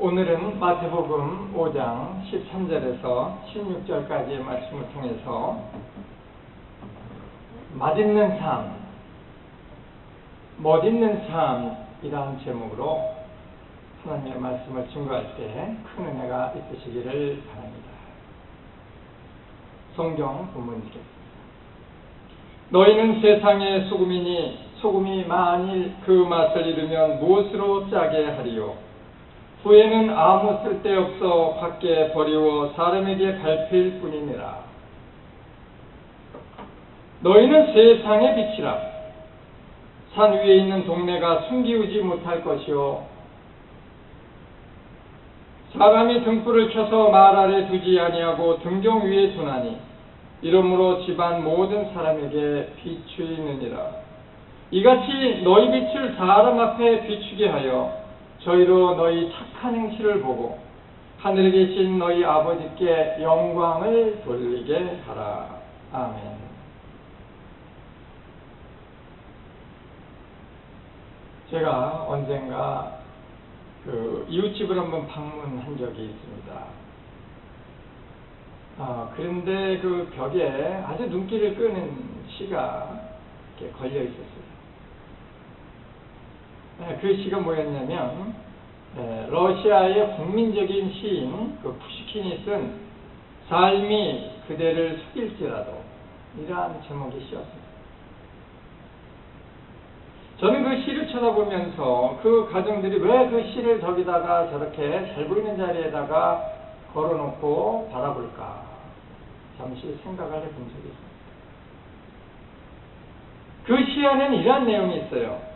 오늘은 마태복음 5장 13절에서 16절까지의 말씀을 통해서 맛있는 삶, 멋있는 삶이라는 제목으로 하나님의 말씀을 증거할 때 큰 은혜가 있으시기를 바랍니다. 성경 본문 읽겠습니다. 너희는 세상의 소금이니 소금이 만일 그 맛을 잃으면 무엇으로 짜게 하리요? 후에는 아무 쓸데없어 밖에 버리워 사람에게 밟힐 뿐이니라. 너희는 세상의 빛이라. 산 위에 있는 동네가 숨기우지 못할 것이요, 사람이 등불을 켜서 말 아래 두지 아니하고 등경 위에 두나니 이러므로 집안 모든 사람에게 비추이느니라. 이같이 너희 빛을 사람 앞에 비추게 하여 저희로 너희 착한 행실을 보고 하늘에 계신 너희 아버지께 영광을 돌리게 하라. 아멘. 제가 언젠가 이웃집을 한번 방문한 적이 있습니다. 그런데 그 벽에 아주 눈길을 끄는 시가 이렇게 걸려 있었어요. 그 시가 뭐였냐면, 러시아의 국민적인 시인 푸시킨이 쓴 삶이 그대를 속일지라도 이러한 제목의 시였습니다. 저는 그 시를 쳐다보면서 그 가정들이 왜 그 시를 저기다가 저렇게 잘 보이는 자리에다가 걸어놓고 바라볼까 잠시 생각을 해본 적이 있습니다. 그 시 안에는 이러한 내용이 있어요.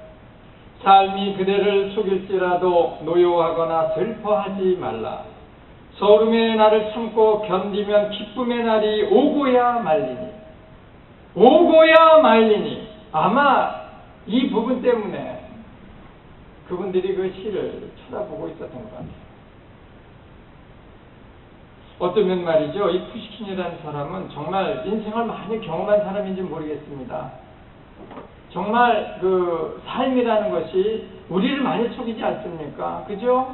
삶이 그대를 속일지라도 노여워하거나 슬퍼하지 말라. 서름의 날을 참고 견디면 기쁨의 날이 오고야 말리니. 오고야 말리니. 아마 이 부분 때문에 그분들이 그 시를 쳐다보고 있었던 것 같아요. 어쩌면 말이죠, 이 푸시킨이라는 사람은 정말 인생을 많이 경험한 사람인지 모르겠습니다. 정말 그 삶이라는 것이 우리를 많이 속이지 않습니까? 그죠?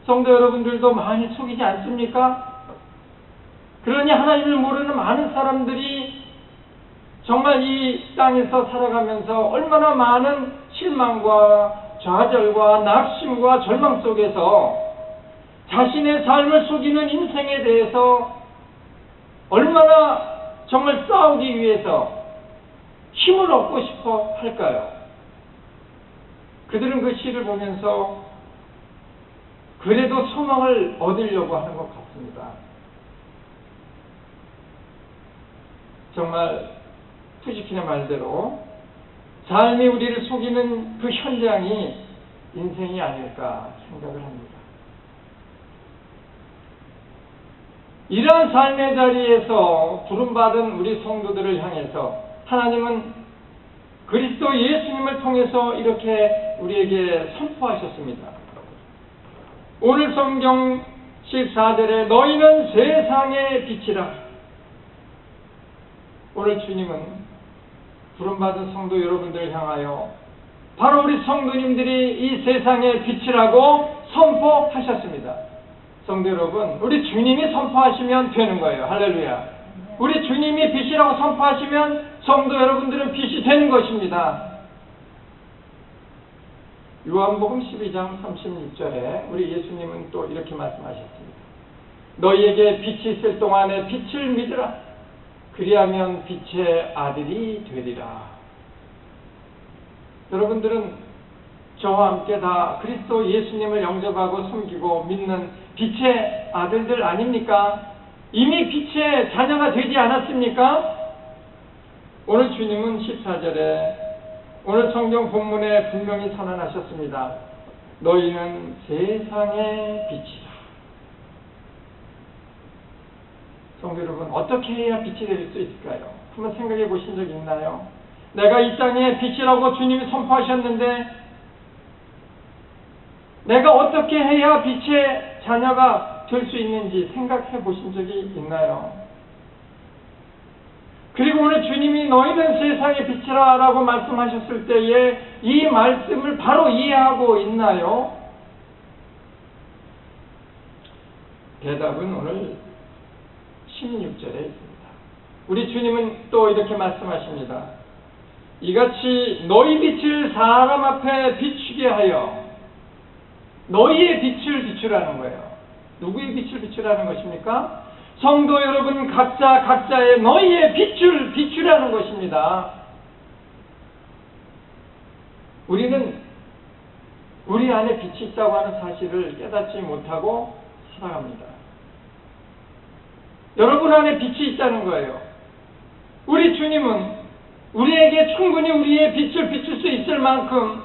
성도 여러분들도 많이 속이지 않습니까? 그러니 하나님을 모르는 많은 사람들이 정말 이 땅에서 살아가면서 얼마나 많은 실망과 좌절과 낙심과 절망 속에서 자신의 삶을 속이는 인생에 대해서 얼마나 정말 싸우기 위해서 힘을 얻고 싶어 할까요? 그들은 그 시를 보면서 그래도 소망을 얻으려고 하는 것 같습니다. 정말 푸시킨의 말대로 삶이 우리를 속이는 그 현장이 인생이 아닐까 생각을 합니다. 이러한 삶의 자리에서 부름받은 우리 성도들을 향해서 하나님은 그리스도 예수님을 통해서 이렇게 우리에게 선포하셨습니다. 오늘 성경 14절에 너희는 세상의 빛이라. 오늘 주님은 부름받은 성도 여러분들을 향하여 바로 우리 성도님들이 이 세상의 빛이라고 선포하셨습니다. 성도 여러분, 우리 주님이 선포하시면 되는 거예요. 할렐루야. 우리 주님이 빛이라고 선포하시면 성도 여러분들은 빛이 되는 것입니다. 요한복음 12장 36절에 우리 예수님은 또 이렇게 말씀하셨습니다. 너희에게 빛이 있을 동안에 빛을 믿으라. 그리하면 빛의 아들이 되리라. 여러분들은 저와 함께 다 그리스도 예수님을 영접하고 섬기고 믿는 빛의 아들들 아닙니까? 이미 빛의 자녀가 되지 않았습니까? 오늘 주님은 14절에 오늘 성경 본문에 분명히 선언하셨습니다. 너희는 세상의 빛이다. 성도 여러분, 어떻게 해야 빛이 될 수 있을까요? 한번 생각해 보신 적 있나요? 내가 이 땅에 빛이라고 주님이 선포하셨는데 내가 어떻게 해야 빛의 자녀가 될 수 있는지 생각해 보신 적이 있나요? 그리고 오늘 주님이 너희는 세상의 빛이라 라고 말씀하셨을 때에 이 말씀을 바로 이해하고 있나요? 대답은 오늘 16절에 있습니다. 우리 주님은 또 이렇게 말씀하십니다. 이같이 너희 빛을 사람 앞에 비추게 하여, 너희의 빛을 비추라는 거예요. 누구의 빛을 비추라는 것입니까? 성도 여러분 각자의 너희의 빛을 비추라는 것입니다. 우리는 우리 안에 빛이 있다고 하는 사실을 깨닫지 못하고 살아갑니다. 여러분 안에 빛이 있다는 거예요. 우리 주님은 우리에게 충분히 우리의 빛을 비출 수 있을 만큼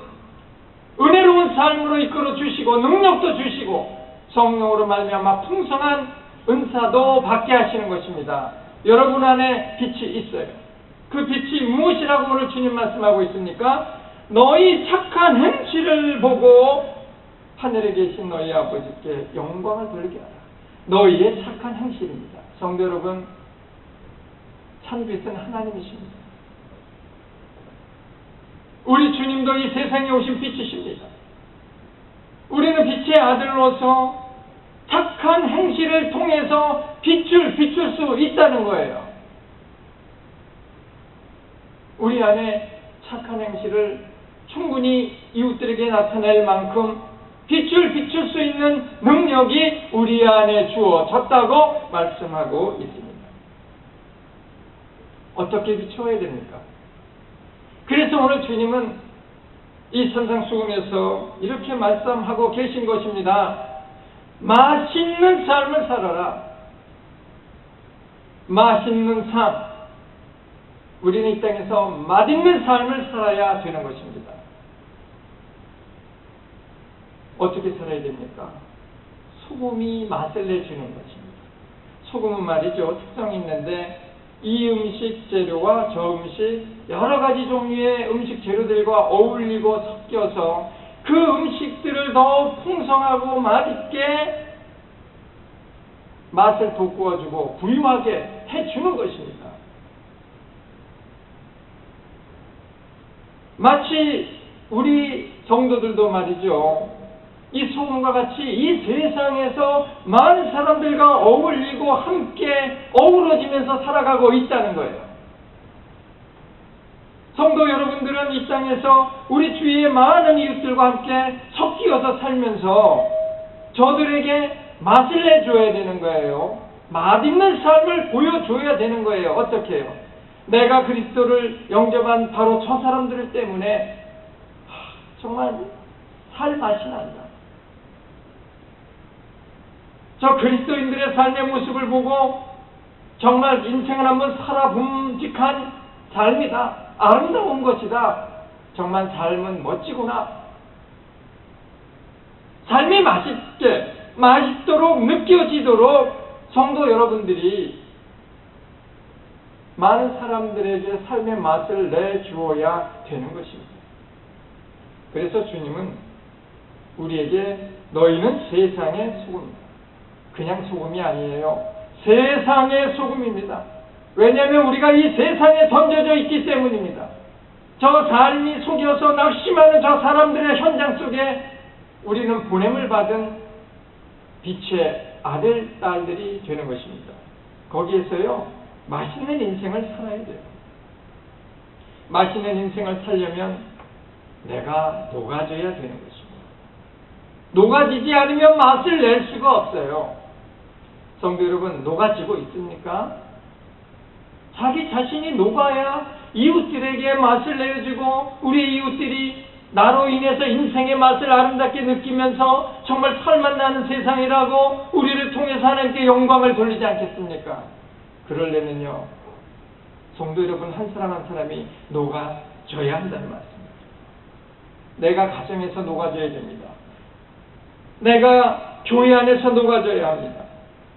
은혜로운 삶으로 이끌어 주시고 능력도 주시고 성령으로 말미암아 풍성한 은사도 받게 하시는 것입니다. 여러분 안에 빛이 있어요. 그 빛이 무엇이라고 오늘 주님 말씀하고 있습니까? 너희 착한 행실을 보고 하늘에 계신 너희 아버지께 영광을 돌리게 하라. 너희의 착한 행실입니다. 성도 여러분, 참 빛은 하나님이십니다. 우리 주님도 이 세상에 오신 빛이십니다. 우리는 빛의 아들로서 착한 행실을 통해서 빛을 비출 수 있다는 거예요. 우리 안에 착한 행실을 충분히 이웃들에게 나타낼 만큼 빛을 비출 수 있는 능력이 우리 안에 주어졌다고 말씀하고 있습니다. 어떻게 비추어야 됩니까? 그래서 오늘 주님은 이 산상수훈에서 이렇게 말씀하고 계신 것입니다. 맛있는 삶을 살아라. 맛있는 삶. 우리는 이 땅에서 맛있는 삶을 살아야 되는 것입니다. 어떻게 살아야 됩니까? 소금이 맛을 내주는 것입니다. 소금은 말이죠, 특성이 있는데 이 음식 재료와 저 음식, 여러 가지 종류의 음식 재료들과 어울리고 섞여서 그 음식들을 더 풍성하고 맛있게 맛을 돋구어주고 부유하게 해주는 것입니다. 마치 우리 성도들도 말이죠, 이 소금과 같이 이 세상에서 많은 사람들과 어울리고 함께 어우러지면서 살아가고 있다는 거예요. 성도 여러분들은 이 땅에서 우리 주위의 많은 이웃들과 함께 섞여서 살면서 저들에게 맛을 내줘야 되는 거예요. 맛있는 삶을 보여줘야 되는 거예요. 어떻게 해요? 내가 그리스도를 영접한 바로 저 사람들 때문에 정말 살 맛이 난다. 저 그리스도인들의 삶의 모습을 보고 정말 인생을 한번 살아봄직한 삶이다. 아름다운 것이다. 정말 삶은 멋지구나. 삶이 맛있도록 느껴지도록 성도 여러분들이 많은 사람들에게 삶의 맛을 내주어야 되는 것입니다. 그래서 주님은 우리에게 너희는 세상의 소금이다. 그냥 소금이 아니에요. 세상의 소금입니다. 왜냐하면 우리가 이 세상에 던져져 있기 때문입니다. 저 삶이 속여서 낙심하는 저 사람들의 현장 속에 우리는 보냄을 받은 빛의 아들, 딸들이 되는 것입니다. 거기에서요, 맛있는 인생을 살아야 돼요. 맛있는 인생을 살려면 내가 녹아져야 되는 것입니다. 녹아지지 않으면 맛을 낼 수가 없어요. 성도 여러분, 녹아지고 있습니까? 자기 자신이 녹아야 이웃들에게 맛을 내어주고 우리 이웃들이 나로 인해서 인생의 맛을 아름답게 느끼면서 정말 살맛 나는 세상이라고 우리를 통해서 하나님께 영광을 돌리지 않겠습니까? 그러려면요, 성도 여러분 한 사람 한 사람이 녹아져야 한다는 말씀입니다. 내가 가정에서 녹아져야 됩니다. 내가 교회 안에서 녹아져야 합니다.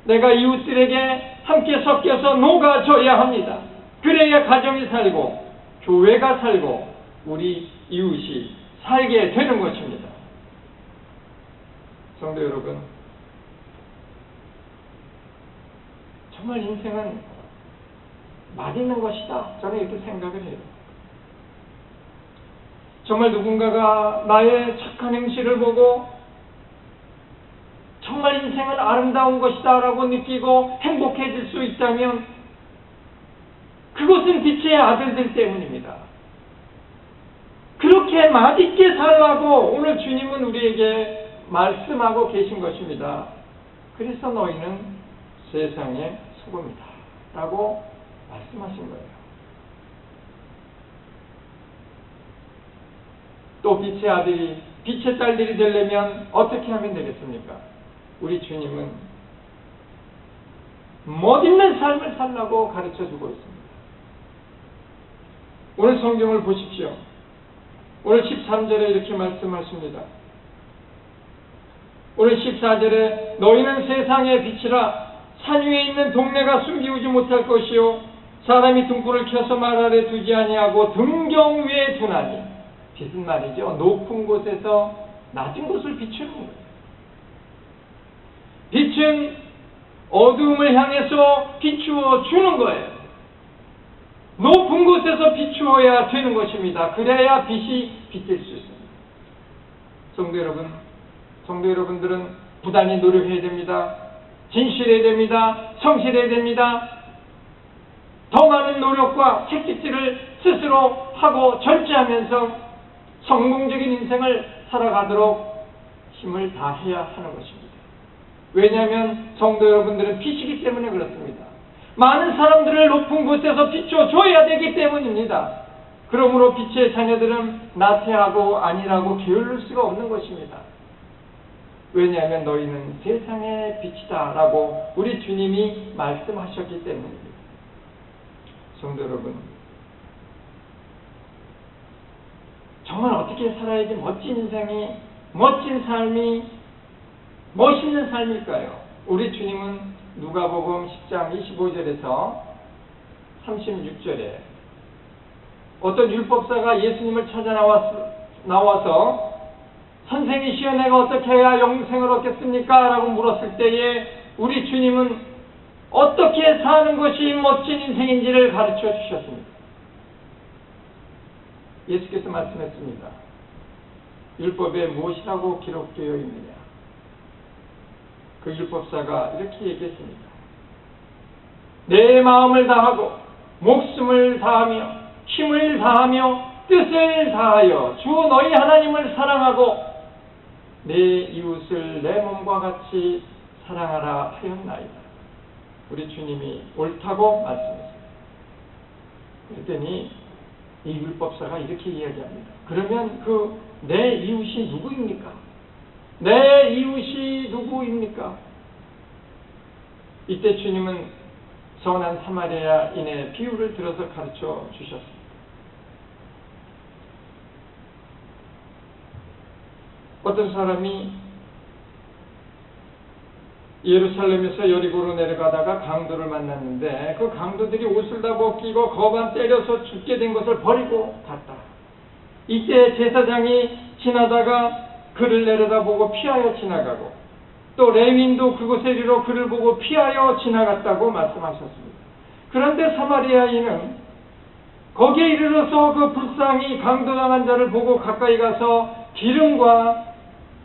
내가 이웃들에게 함께 섞여서 녹아져야 합니다. 그래야 가정이 살고 교회가 살고 우리 이웃이 살게 되는 것입니다. 성도 여러분, 정말 인생은 맛있는 것이다. 저는 이렇게 생각을 해요. 정말 누군가가 나의 착한 행실을 보고 정말 정말 인생은 아름다운 것이다라고 느끼고 행복해질 수 있다면 그것은 빛의 아들들 때문입니다. 그렇게 맛있게 살라고 오늘 주님은 우리에게 말씀하고 계신 것입니다. 그래서 너희는 세상의 소금이다 라고 말씀하신 거예요. 또 빛의 아들이, 빛의 딸들이 되려면 어떻게 하면 되겠습니까? 우리 주님은 멋있는 삶을 살라고 가르쳐주고 있습니다. 오늘 성경을 보십시오. 오늘 13절에 이렇게 말씀하십니다. 오늘 14절에 너희는 세상의 빛이라. 산 위에 있는 동네가 숨기우지 못할 것이요 사람이 등불을 켜서 말 아래 두지 아니하고 등경 위에 두나니. 빛은 말이죠, 높은 곳에서 낮은 곳을 비추는 거예요. 빛은 어두움을 향해서 비추어 주는 거예요. 높은 곳에서 비추어야 되는 것입니다. 그래야 빛이 비칠 수 있습니다. 성도 여러분들은 부단히 노력해야 됩니다. 진실해야 됩니다. 성실해야 됩니다. 더 많은 노력과 책찍질을 스스로 하고 절제하면서 성공적인 인생을 살아가도록 힘을 다해야 하는 것입니다. 왜냐하면 성도 여러분들은 빛이기 때문에 그렇습니다. 많은 사람들을 높은 곳에서 비춰줘야 되기 때문입니다. 그러므로 빛의 자녀들은 나태하고 아니라고 게을를 수가 없는 것입니다. 왜냐하면 너희는 세상의 빛이다 라고 우리 주님이 말씀하셨기 때문입니다. 성도 여러분, 정말 어떻게 살아야지 멋진 인생이, 멋진 삶이, 멋있는 삶일까요? 우리 주님은 누가복음 10장 25절에서 36절에 어떤 율법사가 예수님을 찾아 나와서 선생이시여 내가 어떻게 해야 영생을 얻겠습니까? 라고 물었을 때에 우리 주님은 어떻게 사는 것이 멋진 인생인지를 가르쳐 주셨습니다. 예수께서 말씀했습니다. 율법에 무엇이라고 기록되어 있느냐? 그 율법사가 이렇게 얘기했습니다. 내 마음을 다하고 목숨을 다하며 힘을 다하며 뜻을 다하여 주 너희 하나님을 사랑하고 내 이웃을 내 몸과 같이 사랑하라 하였나이다. 우리 주님이 옳다고 말씀했습니다. 그랬더니 이 율법사가 이렇게 이야기합니다. 그러면 그 내 이웃이 누구입니까? 내 이웃이 누구입니까? 이때 주님은 선한 사마리아인의 비유를 들어서 가르쳐 주셨습니다. 어떤 사람이 예루살렘에서 여리고로 내려가다가 강도를 만났는데 그 강도들이 옷을 다 벗기고 거반 때려서 죽게 된 것을 버리고 갔다. 이때 제사장이 지나다가 그를 내려다보고 피하여 지나가고 또 레위인도 그곳에 이르러 그를 보고 피하여 지나갔다고 말씀하셨습니다. 그런데 사마리아인은 거기에 이르러서 그 불쌍히 강도당한 자를 보고 가까이 가서 기름과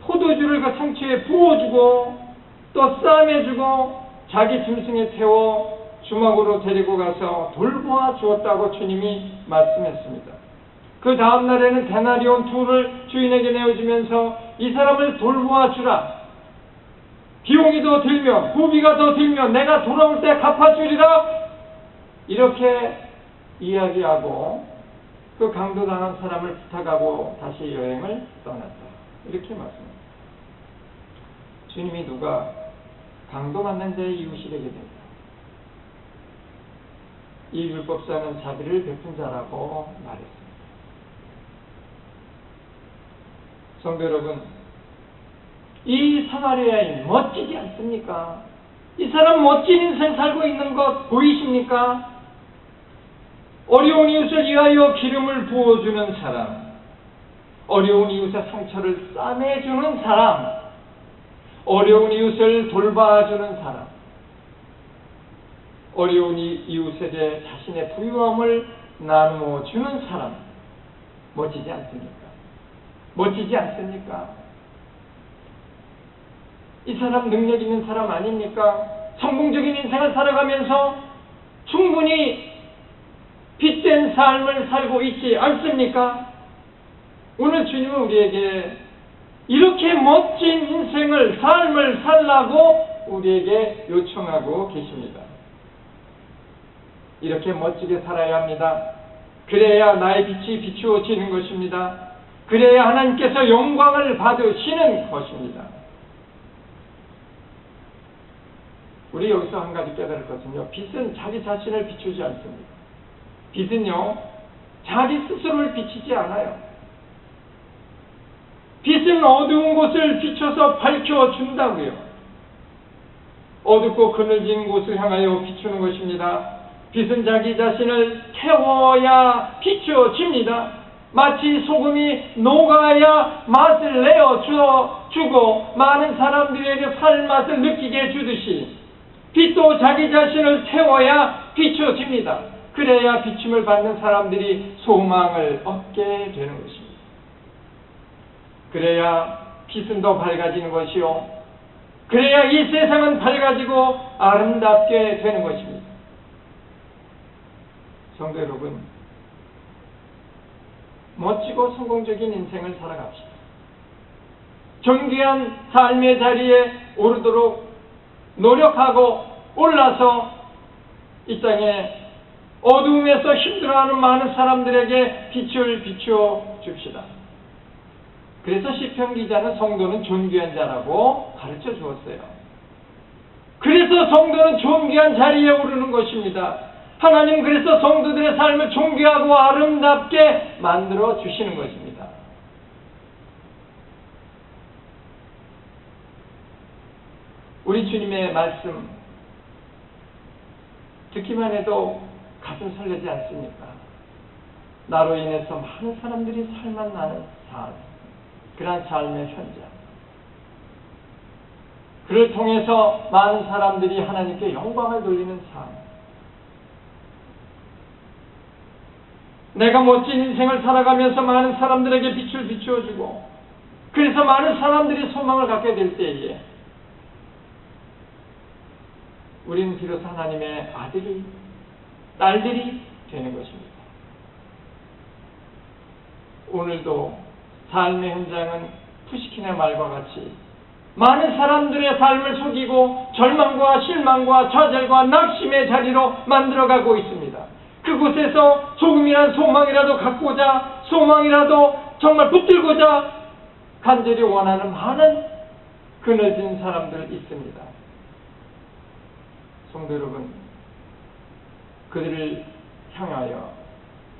포도주를 그 상처에 부어주고 또 싸매주고 자기 짐승에 태워 주막으로 데리고 가서 돌보아 주었다고 주님이 말씀했습니다. 그 다음 날에는 데나리온 둘을 주인에게 내어주면서 이 사람을 돌보아 주라. 비용이 더 들면 후비가 더 들면 내가 돌아올 때 갚아주리라. 이렇게 이야기하고 그 강도당한 사람을 부탁하고 다시 여행을 떠났다. 이렇게 말씀합니다. 주님이 누가 강도 만난 자의 이웃이 되게 됩니다. 이 율법사는 자비를 베푼 자라고 말했습니다. 성도 여러분, 이 사마리아인 멋지지 않습니까? 이 사람 멋진 인생 살고 있는 것 보이십니까? 어려운 이웃을 위하여 기름을 부어주는 사람, 어려운 이웃의 상처를 싸매주는 사람, 어려운 이웃을 돌봐주는 사람, 어려운 이웃에게 자신의 부유함을 나누어 주는 사람, 멋지지 않습니까? 멋지지 않습니까? 이 사람 능력 있는 사람 아닙니까? 성공적인 인생을 살아가면서 충분히 빛된 삶을 살고 있지 않습니까? 오늘 주님은 우리에게 이렇게 멋진 인생을, 삶을 살라고 우리에게 요청하고 계십니다. 이렇게 멋지게 살아야 합니다. 그래야 나의 빛이 비추어지는 것입니다. 그래야 하나님께서 영광을 받으시는 것입니다. 우리 여기서 한 가지 깨달을 것은요, 빛은 자기 자신을 비추지 않습니다. 빛은요, 자기 스스로를 비치지 않아요. 빛은 어두운 곳을 비춰서 밝혀준다고요. 어둡고 그늘진 곳을 향하여 비추는 것입니다. 빛은 자기 자신을 태워야 비춰집니다. 마치 소금이 녹아야 맛을 내어주고 많은 사람들에게 살맛을 느끼게 해주듯이 빛도 자기 자신을 태워야 비춰집니다. 그래야 비춤을 받는 사람들이 소망을 얻게 되는 것입니다. 그래야 빛은 더 밝아지는 것이요, 그래야 이 세상은 밝아지고 아름답게 되는 것입니다. 성도 여러분, 멋지고 성공적인 인생을 살아갑시다. 존귀한 삶의 자리에 오르도록 노력하고 올라서 이 땅에 어두움에서 힘들어하는 많은 사람들에게 빛을 비추어 줍시다. 그래서 시편 기자는 성도는 존귀한 자라고 가르쳐 주었어요. 그래서 성도는 존귀한 자리에 오르는 것입니다. 하나님 그래서 성도들의 삶을 존귀하고 아름답게 만들어 주시는 것입니다. 우리 주님의 말씀 듣기만 해도 가슴 설레지 않습니까? 나로 인해서 많은 사람들이 살만 나는 삶, 그러한 삶의 현장, 그를 통해서 많은 사람들이 하나님께 영광을 돌리는 삶, 내가 멋진 인생을 살아가면서 많은 사람들에게 빛을 비추어주고 그래서 많은 사람들이 소망을 갖게 될 때에 우리는 비로소 하나님의 아들이, 딸들이 되는 것입니다. 오늘도 삶의 현장은 푸시킨의 말과 같이 많은 사람들의 삶을 속이고 절망과 실망과 좌절과 낙심의 자리로 만들어가고 있습니다. 그곳에서 조금이란 소망이라도 갖고자, 소망이라도 정말 붙들고자 간절히 원하는 많은 그늘진 사람들 있습니다. 성도 여러분, 그들을 향하여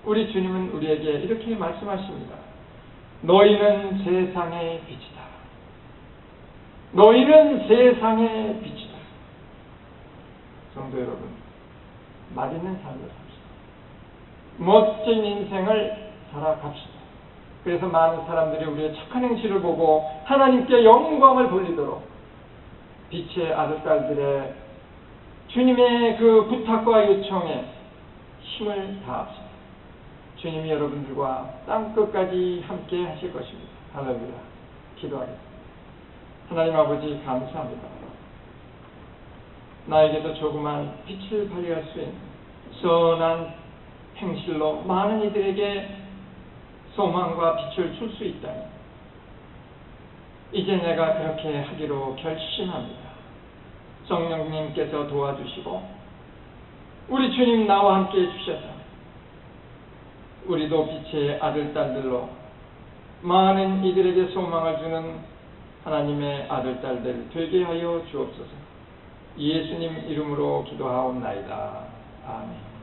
우리 주님은 우리에게 이렇게 말씀하십니다. 너희는 세상의 빛이다. 너희는 세상의 빛이다. 성도 여러분, 맛있는 삶을 삽시다. 멋진 인생을 살아갑시다. 그래서 많은 사람들이 우리의 착한 행실을 보고 하나님께 영광을 돌리도록 빛의 아들, 딸들의 주님의 그 부탁과 요청에 힘을 다합시다. 주님이 여러분들과 땅끝까지 함께 하실 것입니다. 할렐루야. 기도하겠습니다. 하나님 아버지 감사합니다. 나에게도 조그만 빛을 발휘할 수 있는 선한 행실로 많은 이들에게 소망과 빛을 줄 수 있다니 이제 내가 그렇게 하기로 결심합니다. 성령님께서 도와주시고 우리 주님 나와 함께 해주셔서 우리도 빛의 아들, 딸들로 많은 이들에게 소망을 주는 하나님의 아들, 딸들 되게 하여 주옵소서. 예수님 이름으로 기도하옵나이다. 아멘.